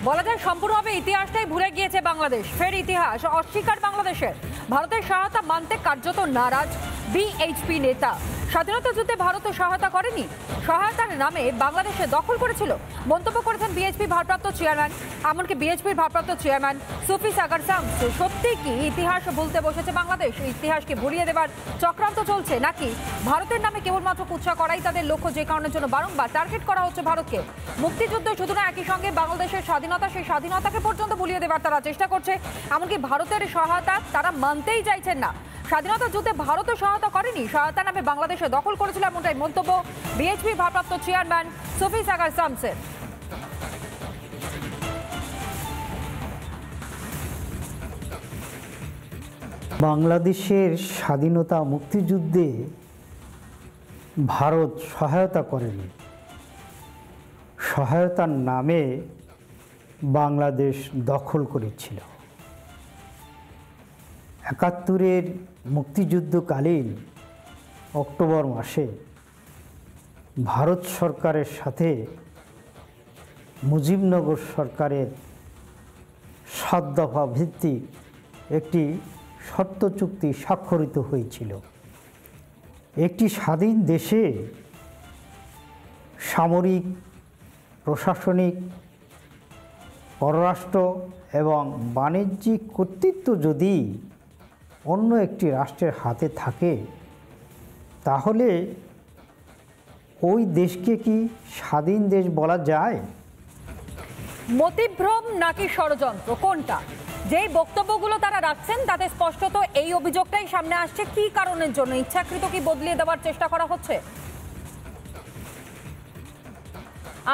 বলা যায় সম্পূর্ণভাবে ইতিহাসটাই ভুলে গিয়েছে বাংলাদেশ। ফের ইতিহাস অস্বীকার বাংলাদেশের। ভারতের সহায়তা মানতে কার্যত নারাজ বিএইচপি নেতা। স্বাধীনতা যুদ্ধে ভারত সহায়তা করেনি, সহায়তার নামে বাংলাদেশে দখল করেছিল মন্তব্য করেছেন বিএইচপি ভারপ্রাপ্ত চেয়ারম্যান। এমনকি বিএইচপির ভারপ্রাপ্ত চেয়ারম্যান সুফি সাগর শামস। সত্যি কি ইতিহাস ভুলতে বসেছে বাংলাদেশ? ইতিহাসকে ভুলিয়ে দেবার চক্রান্ত চলছে, নাকি ভারতের নামে কেবলমাত্র কুৎসা করাই তাদের লক্ষ্য, যে কারণের জন্য বারংবার টার্গেট করা হচ্ছে ভারতকে? মুক্তিযুদ্ধ শুধু না, একই সঙ্গে বাংলাদেশের স্বাধীনতা, সেই স্বাধীনতাকে পর্যন্ত ভুলিয়ে দেবার তারা চেষ্টা করছে। এমনকি ভারতের সহায়তা তারা মানতেই চাইছেন না। স্বাধীনতা যুদ্ধে ভারতও সহায়তা করেনি, সহায়তা নামে বাংলাদেশে দখল করেছিল, এমনটাই মন্তব্য বিএইচপি ভারপ্রাপ্ত চেয়ারম্যান সুফি সাগর শামসের। বাংলাদেশের স্বাধীনতা মুক্তিযুদ্ধে ভারত সহায়তা করেনি, সহায়তার নামে বাংলাদেশ দখল করেছিল। ৭১-এর মুক্তিযুদ্ধকালীন অক্টোবর মাসে ভারত সরকারের সাথে মুজিবনগর সরকারের ৭ দফা ভিত্তিক একটি শর্ত চুক্তি স্বাক্ষরিত হয়েছিল। একটি স্বাধীন দেশে সামরিক, প্রশাসনিক, পররাষ্ট্র এবং বাণিজ্যিক কর্তৃত্ব যদি অন্য একটি রাষ্ট্রের হাতে থাকে, তাহলে ওই দেশকে কি স্বাধীন দেশ বলা যায়? মতিভ্রম নাকি ষড়যন্ত্র, কোনটা? যেই বক্তব্যগুলো তারা রাখছেন তাতে স্পষ্টত এই অভিযোগটাই সামনে আসছে। কি কারণের জন্য? ইচ্ছাকৃত কি বদলিয়ে দেওয়ার চেষ্টা করা হচ্ছে?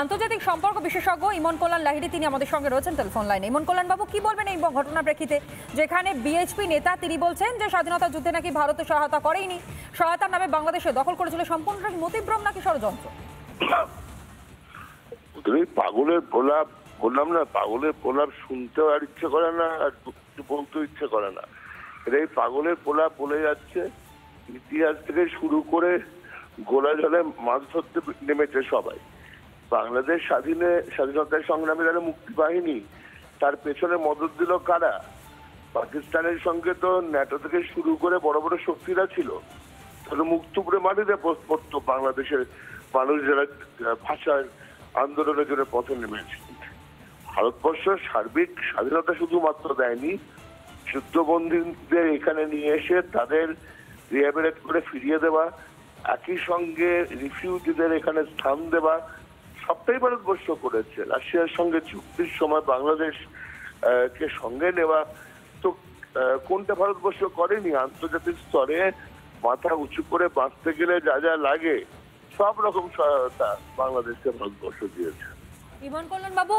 আন্তর্জাতিক সম্পর্ক বিশেষজ্ঞ ইমন কল্যাণ লাহিড়ী তিনি আমাদের সঙ্গে রয়েছেন টেলিফোন লাইনে। ইমন কল্যাণ বাবু, কি বলবেন এই ঘটনার প্রেক্ষিতে, যেখানে বিএইচপি নেতা তিনি বলছেন যে স্বাধীনতা যুদ্ধে নাকি ভারত সহায়তা করেইনি, সহায়তার নামে বাংলাদেশে দখল করেছিল, সম্পূর্ণটা মতিভ্রম নাকি ষড়যন্ত্র? পাগলের প্রলাপ বললাম না, পাগলের প্রলাপ শুনতেও আর ইচ্ছে করে না, আর বলতেও ইচ্ছে করে না। এই পাগলের প্রলাপ বলে যাচ্ছে। ইতিহাস থেকে শুরু করে গোলা জলে মাছ ধরতে নেমেছে সবাই। বাংলাদেশ স্বাধীনতার সংগ্রামে যারা মুক্তি বাহিনী, তার পেছনে মদত দিল কারা? পাকিস্তানের সঙ্গে তো ন্যাটো থেকে শুরু করে বড় বড় শক্তিরা ছিল। তাহলে মুখ টুকরে মাটিতে পড়তো বাংলাদেশের মানুষ যারা ভাষার আন্দোলনের জন্য পথে নেমেছে। ভারতবর্ষ সার্বিক স্বাধীনতা শুধুমাত্র দেয়নি, যুদ্ধবন্দীদের এখানে নিয়ে এসে তাদের রিহ্যাবিলিটেট করে ফিরিয়ে দেওয়া, একই সঙ্গে রিফিউজিদের এখানে স্থান দেওয়া, সবটাই ভারতবর্ষ করেছে। রাশিয়ার সঙ্গে চুক্তির সময় বাংলাদেশ কে সঙ্গে নেওয়া, তো কোনটা ভারতবর্ষ করেনি? আন্তর্জাতিক স্তরে মাথা উঁচু করে বাঁচতে গেলে যা যা লাগে সব রকম সহায়তা বাংলাদেশকে ভারতবর্ষ দিয়েছে। ইমন কল্যাণ বাবু,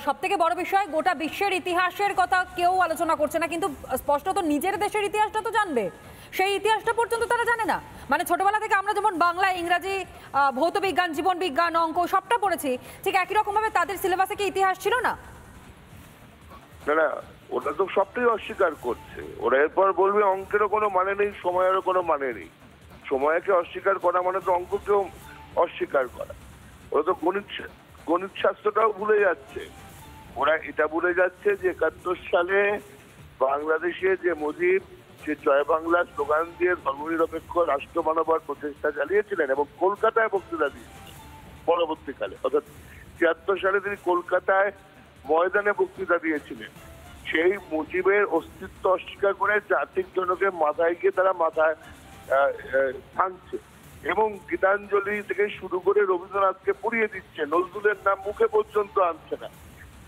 সব থেকে বড় বিষয়, গোটা বিশ্বের ইতিহাসের কথা কেউ আলোচনা করছে না, কিন্তু স্পষ্টত নিজের দেশের ইতিহাসটা তো জানবে, সেই ইতিহাসটা পর্যন্ত তারা জানে না। মানে ছোটবেলা থেকে আমরা যেমন বাংলা, ইংরাজি, ভৌত বিজ্ঞান, জীবন বিজ্ঞান, অঙ্ক সবটা পড়েছি, ঠিক একই রকম ভাবে তাদের সিলেবাসে কি ইতিহাস ছিল না? না, ওরা তো সবটাই অস্বীকার করছে। ওরা এরপর বলবে অঙ্কেরও কোনো মানে নেই, সময়েরও কোনো মানে নেই। সময়কে অস্বীকার করা মানে তো অঙ্ককেও অস্বীকার করা। ওরা তো গণিত শাস্ত্রটাও ভুলে যাচ্ছে। ওরা এটা ভুলে যাচ্ছে যে ৭১ সালে বাংলাদেশে যে মুজিব, যে জয় বাংলা স্লোগান দিয়ে ধর্মনিরপেক্ষ রাষ্ট্র বানাবার প্রচেষ্টা চালিয়েছিলেন এবং কলকাতায় বক্তৃতা দিয়েছিলেন পরবর্তীকালে, অর্থাৎ ৭৬ সালে তিনি কলকাতায় ময়দানে বক্তৃতা দিয়েছিলেন। সেই মুজিবের অস্তিত্ব অস্বীকার করে জাতির জনকে মাথায় গিয়ে তারা মাথায় ভাঙছে এবং গীতাঞ্জলি থেকে শুরু করে রবীন্দ্রনাথকে পুড়িয়ে দিচ্ছে, নজরুলের নাম মুখে পর্যন্ত আনছে না।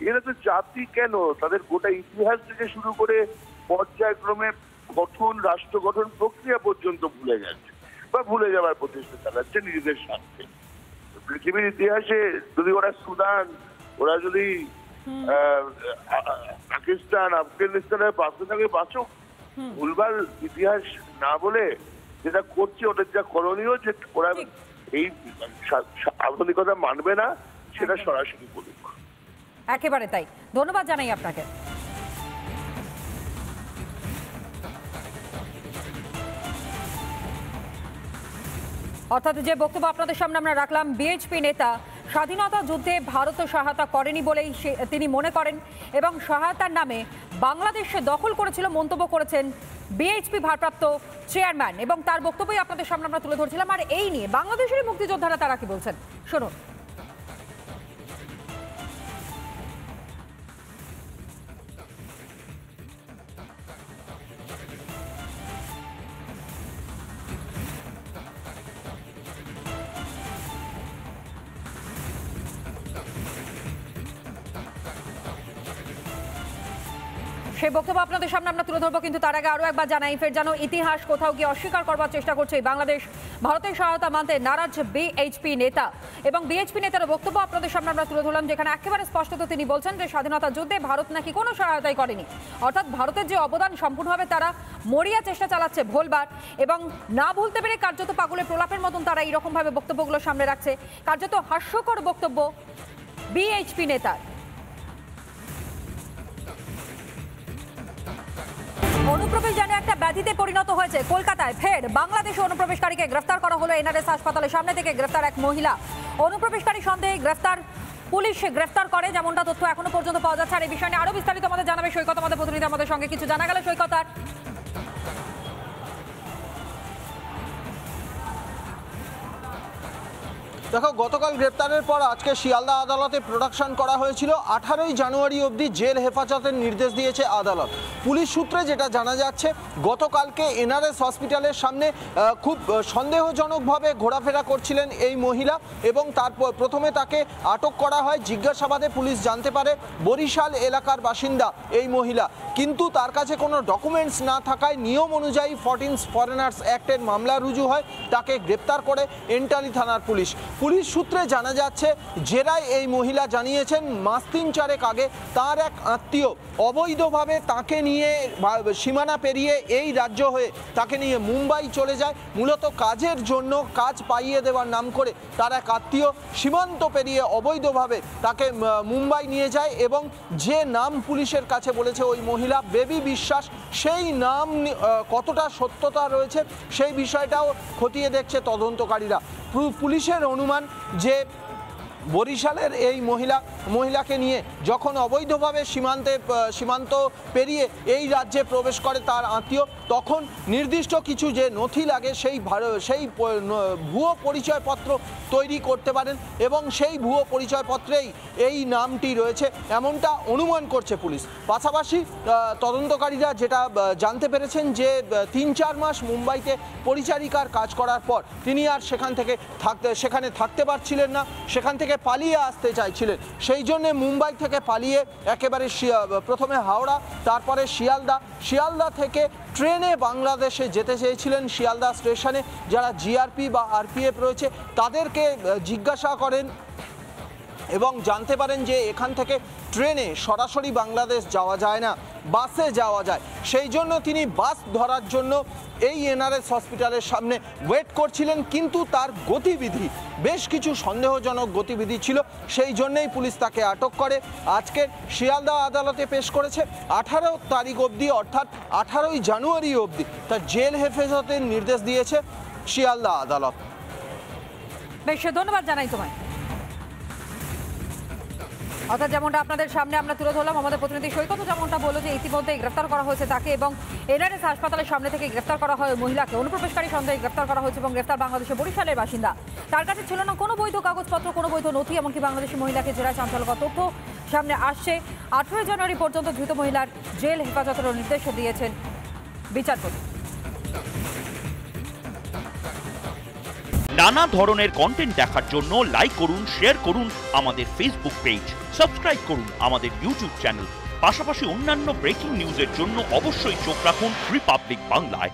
এরা তো জাতি কেন, তাদের গোটা ইতিহাস থেকে শুরু করে পর্যায়ক্রমে গঠন, রাষ্ট্র গঠন প্রক্রিয়া পর্যন্ত ভুলে গেছে বা ভুলে যাওয়ার প্রচেষ্টা চালাচ্ছে নিজেদের স্বার্থে। পৃথিবীর ইতিহাসে যদি ওরা সুদান, ওরা যদি পাকিস্তান, আফগানিস্তানের পাশে থাকে বাঁচুক, ভুলভাল ইতিহাস না বলে যেটা করছে, ওদের যা করণীয়, যে ওরা এই আধুনিকতা মানবে না সেটা সরাসরি বলুক। একেবারে তাই। ধন্যবাদ জানাই আপনাকে। অর্থাৎ যে বক্তব্য আপনাদের সামনে আমরা রাখলাম, বিএইচপি নেতা স্বাধীনতা যুদ্ধে ভারত সহায়তা করেনি বলেই তিনি মনে করেন এবং সহায়তার নামে বাংলাদেশে দখল করেছিল মন্তব্য করেছেন বিএইচপি ভারপ্রাপ্ত চেয়ারম্যান, এবং তার বক্তব্যই আপনাদের সামনে আমরা তুলে ধরছিলাম। আর এই নিয়ে বাংলাদেশের মুক্তিযোদ্ধারা তারা কি বলছেন শুনুন। সেই বক্তব্য আপনাদের সামনে আমরা তুলে ধরবো, কিন্তু তার আগে আরও একবার জানাই, ফের যেন ইতিহাস কোথাও গিয়ে অস্বীকার করবার চেষ্টা করছে বাংলাদেশ। ভারতের সহায়তা মানতে নারাজ বিএইচপি নেতা, এবং বিএইচপি নেতার বক্তব্য আপনাদের সামনে আমরা তুলে ধরলাম, যেখানে একেবারে স্পষ্টত তিনি বলছেন যে স্বাধীনতা যুদ্ধে ভারত নাকি কোনো সহায়তাই করেনি, অর্থাৎ ভারতের যে অবদান সম্পূর্ণভাবে তারা মরিয়া চেষ্টা চালাচ্ছে ভোলবার, এবং না ভুলতে পেরে কার্যত পাগলের প্রলাপের মতন তারা এইরকমভাবে বক্তব্যগুলো সামনে রাখছে। কার্যত হাস্যকর বক্তব্য বিএইচপি নেতার। অনুপ্রবেশ যেন একটা ব্যাধিতে পরিণত হয়েছে। কলকাতায় ফের বাংলাদেশে অনুপ্রবেশকারীকে গ্রেফতার করা হলো। এনআরএস হাসপাতালের সামনে থেকে গ্রেফতার এক মহিলা। অনুপ্রবেশকারী সন্দেহে গ্রেফতার, পুলিশ গ্রেফতার করে, যেমনটা তথ্য এখনো পর্যন্ত পাওয়া যাচ্ছে। আর এই বিষয়ে আরো বিস্তারিত আমাদের জানাবে সৈকত, আমাদের প্রতিনিধি আমাদের সঙ্গে কিছু জানা গেল সৈকত। আর দেখো, গতকাল গ্রেপ্তারের পর আজকে শিয়ালদা আদালতে প্রোডাকশন করা হয়েছিল। 18ই জানুয়ারি অবধি জেল হেফাজতের নির্দেশ দিয়েছে আদালত। পুলিশ সূত্রে যেটা জানা যাচ্ছে, গতকালকে এনআরএস হসপিটালের সামনে খুব সন্দেহজনকভাবে ঘোরাফেরা করছিলেন এই মহিলা, এবং তারপর প্রথমে তাকে আটক করা হয়। জিজ্ঞাসাবাদে পুলিশ জানতে পারে বরিশাল এলাকার বাসিন্দা এই মহিলা, কিন্তু তার কাছে কোনো ডকুমেন্টস না থাকায় নিয়ম অনুযায়ী 14 ফরেনার্স অ্যাক্টের মামলা রুজু হয়। তাকে গ্রেপ্তার করে এন্টালি থানার পুলিশ। পুলিশ সূত্রে জানা যাচ্ছে, জেরায় এই মহিলা জানিয়েছেন মাস 3-4 আগে তার এক আত্মীয় অবৈধভাবে তাকে নিয়ে সীমানা পেরিয়ে এই রাজ্য হয়ে তাকে নিয়ে মুম্বাই চলে যায়। মূলত কাজের জন্য, কাজ পাইয়ে দেওয়ার নাম করে তার এক আত্মীয় সীমান্ত পেরিয়ে অবৈধভাবে তাকে মুম্বাই নিয়ে যায়, এবং যে নাম পুলিশের কাছে বলেছে ওই মহিলা বেবি বিশ্বাস, সেই নাম কতটা সত্যতা রয়েছে সেই বিষয়টাও খতিয়ে দেখছে তদন্তকারীরা। পুলিশের অনুমান যে বরিশালের এই মহিলাকে নিয়ে যখন অবৈধভাবে সীমান্ত পেরিয়ে এই রাজ্যে প্রবেশ করে তার আত্মীয়, তখন নির্দিষ্ট কিছু যে নথি লাগে সেই ভুয়ো পরিচয়পত্র তৈরি করতে পারেন, এবং সেই ভুয়ো পরিচয়পত্রেই এই নামটি রয়েছে এমনটা অনুমান করছে পুলিশ। পাশাপাশি তদন্তকারীরা যেটা জানতে পেরেছেন যে 3-4 মাস মুম্বাইতে পরিচারিকার কাজ করার পর তিনি আর সেখানে থাকতে পারছিলেন না, সেখান থেকে পালিয়ে আসতে চাইছিলেন। সেই জন্যে মুম্বাই থেকে পালিয়ে একেবারে প্রথমে হাওড়া, তারপরে শিয়ালদা থেকে ট্রেনে বাংলাদেশে যেতে চেয়েছিলেন। শিয়ালদা স্টেশনে যারা জিআরপি বা আরপিএফ রয়েছে তাদেরকে জিজ্ঞাসা করেন এবং জানতে পারেন যে এখান থেকে ট্রেনে সরাসরি বাংলাদেশ যাওয়া যায় না, বাসে যাওয়া যায়। সেই জন্য তিনি বাস ধরার জন্য এই এনআরএস হসপিটালের সামনে ওয়েট করছিলেন, কিন্তু তার গতিবিধি বেশ কিছু সন্দেহজনক গতিবিধি ছিল। সেই জন্যই পুলিশ তাকে আটক করে আজকে শিয়ালদা আদালতে পেশ করেছে। 18 তারিখ অবধি, অর্থাৎ 18ই জানুয়ারি অবধি তার জেল হেফাজতের নির্দেশ দিয়েছে শিয়ালদা আদালত। বেশ, ধন্যবাদ জানাই তোমায়। অর্থাৎ যেমনটা আপনাদের সামনে আমরা তুলে ধরলাম, আমাদের প্রতিনিধি সৈকত যেমনটা বলল যে ইতিমধ্যে গ্রেফতার করা হয়েছে তাকে, এবং এনআরএস হাসপাতালের সামনে থেকে গ্রেফতার করা হয় মহিলাকে। অনুপ্রবেশকারী সন্দেহে গ্রেফতার করা হয়েছে এবং গ্রেফতার বাংলাদেশের বরিশালের বাসিন্দা। তার কাছে ছিল না কোনো বৈধ কাগজপত্র, কোনো বৈধ নথি, এমনকি বাংলাদেশি মহিলাকে জেরায় চাঞ্চল্যকর তথ্য সামনে আসছে। 18 জানুয়ারি পর্যন্ত ধৃত মহিলার জেল হেফাজতের নির্দেশ দিয়েছেন বিচারপতি। নানা ধরনের কন্টেন্ট দেখার জন্য লাইক করুন, শেয়ার করুন আমাদের ফেসবুক পেজ, সাবস্ক্রাইব করুন আমাদের ইউটিউব চ্যানেল। পাশাপাশি অন্যান্য ব্রেকিং নিউজের জন্য অবশ্যই চোখ রাখুন রিপাবলিক বাংলায়।